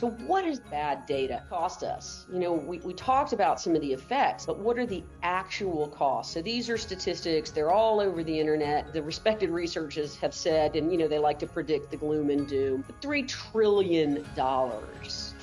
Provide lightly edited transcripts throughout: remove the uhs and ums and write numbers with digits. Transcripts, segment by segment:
So what does bad data cost us? We talked about some of the effects, but what are the actual costs? So these are statistics. They're all over the internet. The respected researchers have said, and they like to predict the gloom and doom, $3 trillion.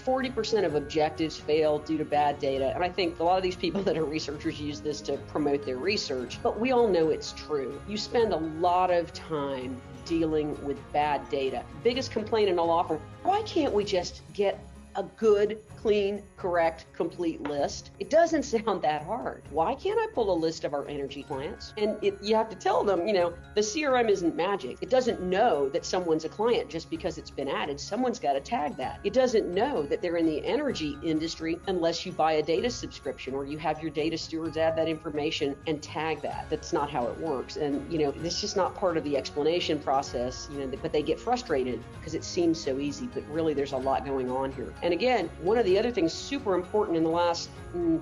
40% of objectives fail due to bad data. And I think a lot of these people that are researchers use this to promote their research, but we all know it's true. You spend a lot of time dealing with bad data. Biggest complaint in a law firm, why can't we just get a good, clean, correct, complete list? It doesn't sound that hard. Why can't I pull a list of our energy clients? And you have to tell them, the CRM isn't magic. It doesn't know that someone's a client just because it's been added. Someone's got to tag that. It doesn't know that they're in the energy industry unless you buy a data subscription or you have your data stewards add that information and tag that. That's not how it works. And, it's just not part of the explanation process, but they get frustrated because it seems so easy, but really there's a lot going on here. And again, one of the other things super important in the last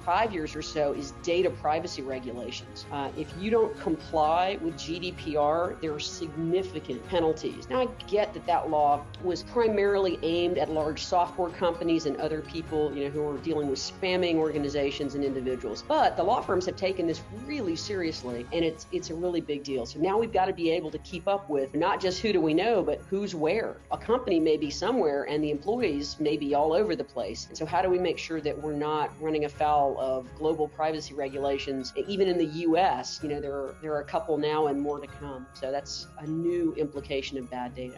5 years or so is data privacy regulations. If you don't comply with GDPR, there are significant penalties. Now, I get that law was primarily aimed at large software companies and other people, who are dealing with spamming organizations and individuals. But the law firms have taken this really seriously, and it's a really big deal. So now we've got to be able to keep up with not just who do we know, but who's where. A company may be somewhere, and the employees may be all over the place. And so how do we make sure that we're not running afoul of global privacy regulations? Even in the US, there are a couple now and more to come. So that's a new implication of bad data.